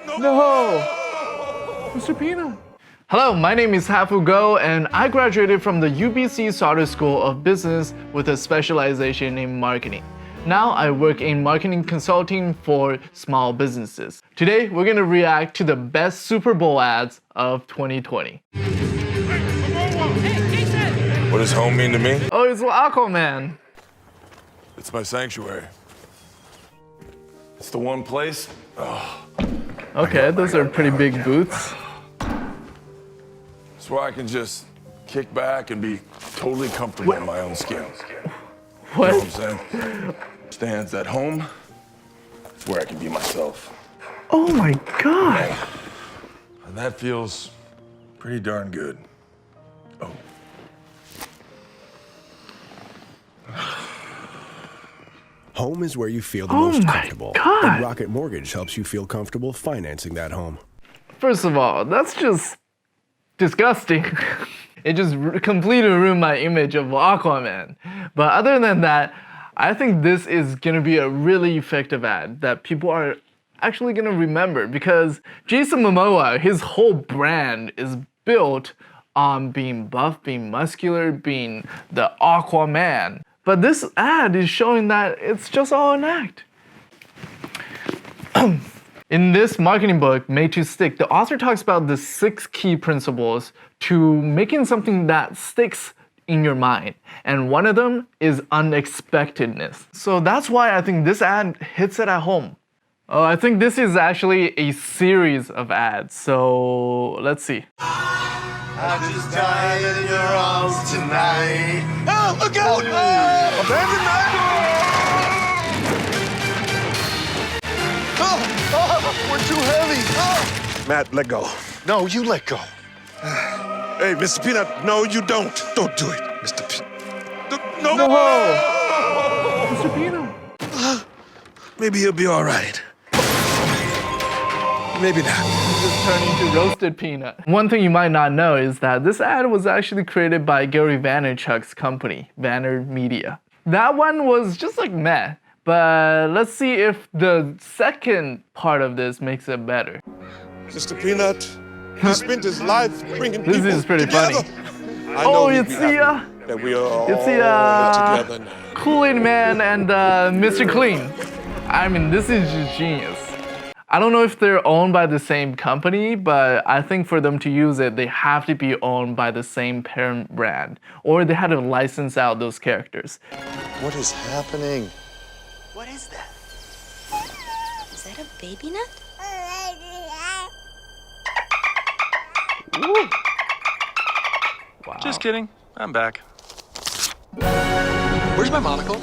No! Mr. Peanut. Hello, my name is Hafu Go, and I graduated from the UBC Sauter School of Business with a specialization in marketing. Now I work in marketing consulting for small businesses. Today, we're gonna react to the best Super Bowl ads of 2020. What does home mean to me? Oh, it's Aquaman. It's my sanctuary. It's the one place. Okay, those are pretty big boots. It's where I can just kick back and be totally comfortable in my own skin. What? You know what I'm saying? Stands at home. It's where I can be myself. Oh my god. And that feels pretty darn good. Oh. Home is where you feel the most comfortable. God. And Rocket Mortgage helps you feel comfortable financing that home. First of all, that's just disgusting. It just completely ruined my image of Aquaman. But other than that, I think this is gonna be a really effective ad that people are actually gonna remember, because Jason Momoa, his whole brand is built on being buff, being muscular, being the Aquaman. But this ad is showing that it's just all an act. In this marketing book, Made to Stick, the author talks about the 6 key principles to making something that sticks in your mind. And one of them is unexpectedness. So that's why I think this ad hits it at home. Oh, I think this is actually a series of ads. So let's see. I just died in your arms tonight. Oh, look out! Abandon that! Oh, we're too heavy. Oh. Matt, let go. No, you let go. Hey, Mr. Peanut, no, you don't. Don't do it, Mr. Peanut. No. Mr. Peanut. Maybe he'll be all right. Maybe not. Just turning into roasted peanut. One thing you might not know is that this ad was actually created by Gary Vaynerchuk's company, Vayner Media. That one was just like meh, but let's see if the second part of this makes it better. Mr. Peanut, he spent his life bringing This people is pretty together. funny. I know It's the that we are all together now. Kool-Aid Man and Mr. Clean. I mean, this is just genius. I don't know if they're owned by the same company, but I think for them to use it, they have to be owned by the same parent brand, or they had to license out those characters. What is happening? What is that? Is that a baby nut? Ooh. Wow. Just kidding. I'm back. Where's my monocle?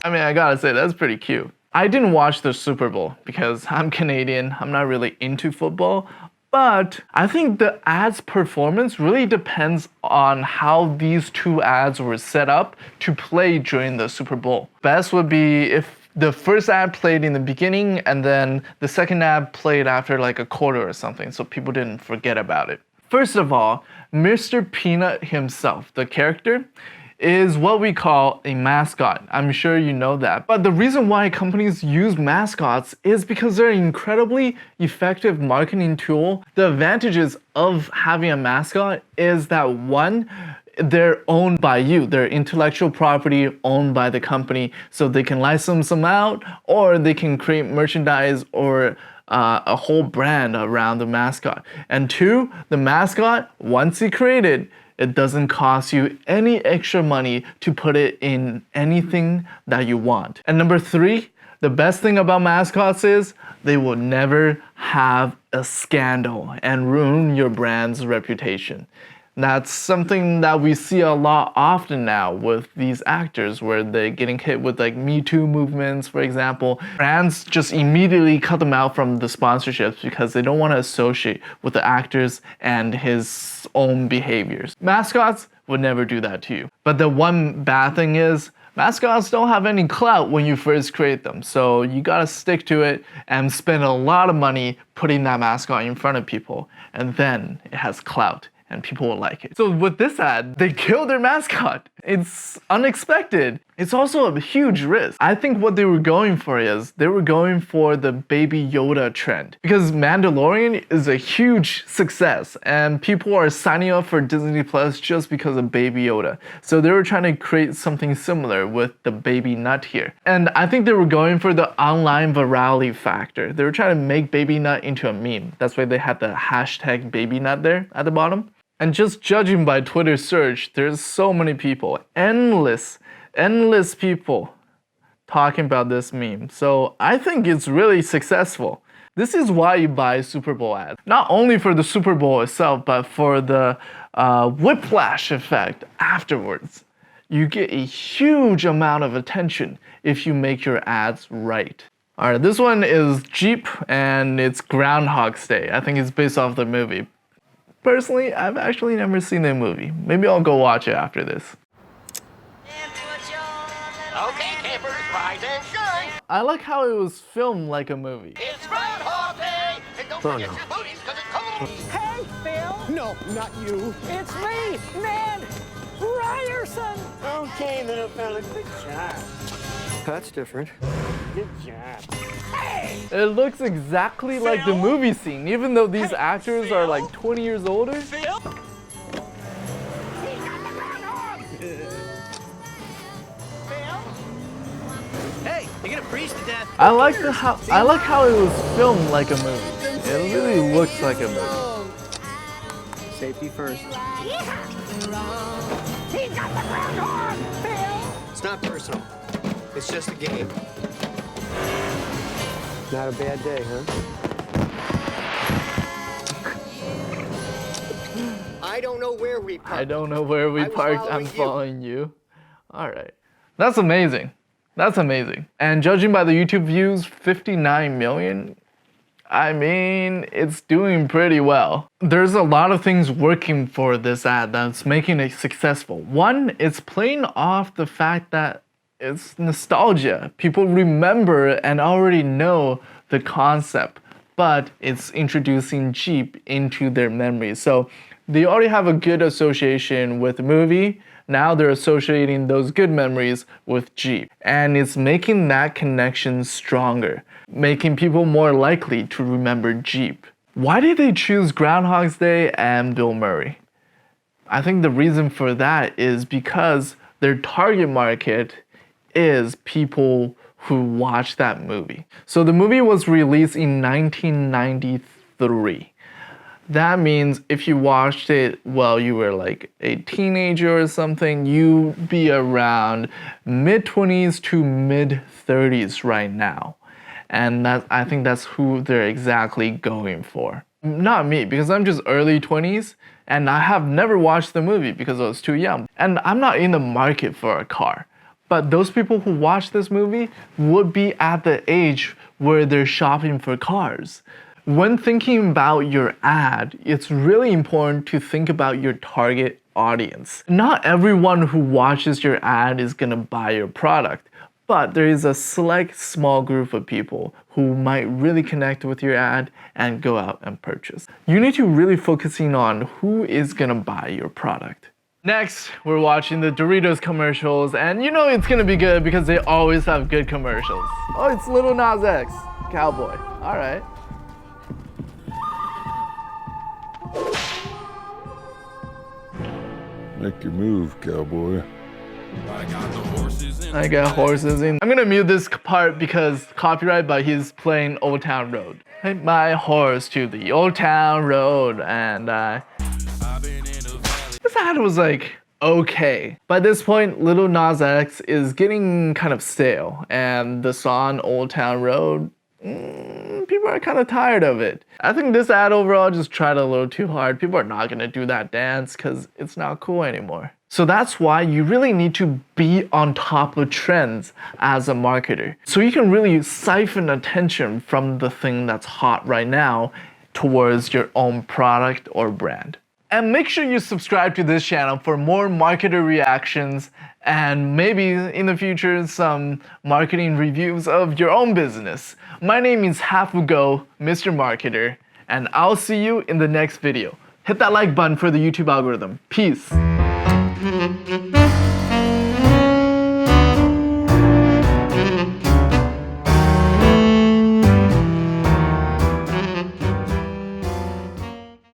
I mean, I gotta say, that's pretty cute. I didn't watch the Super Bowl because I'm Canadian, I'm not really into football, but I think the ad's performance really depends on how these two ads were set up to play during the Super Bowl. Best would be if the first ad played in the beginning and then the second ad played after like a quarter or something, so people didn't forget about it. First of all, Mr. Peanut himself, the character, is what we call a mascot. I'm sure you know that. But the reason why companies use mascots is because they're an incredibly effective marketing tool. The advantages of having a mascot is that one, they're owned by you. They're intellectual property owned by the company, so they can license them out, or they can create merchandise or a whole brand around the mascot. And two, the mascot, once you create it, it doesn't cost you any extra money to put it in anything that you want. And number 3, the best thing about mascots is they will never have a scandal and ruin your brand's reputation. That's something that we see a lot often now with these actors, where they're getting hit with like Me Too movements, for example. Brands just immediately cut them out from the sponsorships because they don't want to associate with the actors and his own behaviors. Mascots would never do that to you. But the one bad thing is, mascots don't have any clout when you first create them, so you gotta stick to it and spend a lot of money putting that mascot in front of people, and then it has clout and people will like it. So with this ad, they killed their mascot. It's unexpected. It's also a huge risk. I think what they were going for is they were going for the Baby Yoda trend because Mandalorian is a huge success and people are signing up for Disney Plus just because of Baby Yoda. So they were trying to create something similar with the baby nut here. And I think they were going for the online virality factor. They were trying to make baby nut into a meme. That's why they had the hashtag baby nut there at the bottom. And just judging by Twitter search, there's so many people, endless people talking about this meme. So I think it's really successful. This is why you buy Super Bowl ads. Not only for the Super Bowl itself, but for the whiplash effect afterwards. You get a huge amount of attention if you make your ads right. Alright, this one is Jeep and it's Groundhog's Day. I think it's based off the movie. Personally, I've actually never seen the movie. Maybe I'll go watch it after this. Okay, campers, rise and shine. I like how it was filmed like a movie. It's Groundhog Day. And don't forget your booties, because it's cold. Hey, Phil! No, not you. It's me, Ned Ryerson! Okay, little fella, good job. That's different. Good job. It looks exactly like the movie scene, even though these actors are like 20 years older. Hey, you're gonna freeze to death. I like how it was filmed like a movie. It really looks like a movie. Safety first. It's not personal. It's just a game. Not a bad day, huh? I don't know where we parked. I don't know where we parked. I'm following you. All right. That's amazing. That's amazing. And judging by the YouTube views, 59 million, I mean, it's doing pretty well. There's a lot of things working for this ad that's making it successful. One, it's playing off the fact that it's nostalgia. People remember and already know the concept, but it's introducing Jeep into their memories. So they already have a good association with the movie. Now they're associating those good memories with Jeep. And it's making that connection stronger, making people more likely to remember Jeep. Why did they choose Groundhog's Day and Bill Murray? I think the reason for that is because their target market is people who watch that movie. So the movie was released in 1993. That means if you watched it while you were like a teenager or something, you'd be around mid-20s to mid-30s right now. And I think that's who they're exactly going for. Not me, because I'm just early 20s and I have never watched the movie because I was too young. And I'm not in the market for a car. But those people who watch this movie would be at the age where they're shopping for cars. When thinking about your ad, it's really important to think about your target audience. Not everyone who watches your ad is gonna buy your product, but there is a select small group of people who might really connect with your ad and go out and purchase. You need to really focusing on who is gonna buy your product. Next, we're watching the Doritos commercials, and you know it's gonna be good because they always have good commercials. Oh, it's Lil Nas X, Cowboy. All right. Make your move, cowboy. I got horses in. I'm gonna mute this part because copyright, but he's playing Old Town Road. Take my horse to the Old Town Road, and this ad was like okay. By this point, Lil Nas X is getting kind of stale, and the song Old Town Road, people are kind of tired of it. I think this ad overall just tried a little too hard. People are not gonna do that dance because it's not cool anymore. So that's why you really need to be on top of trends as a marketer. So you can really siphon attention from the thing that's hot right now towards your own product or brand. And make sure you subscribe to this channel for more marketer reactions and maybe in the future some marketing reviews of your own business. My name is Hafugo, Mr. Marketer, and I'll see you in the next video. Hit that like button for the YouTube algorithm. Peace.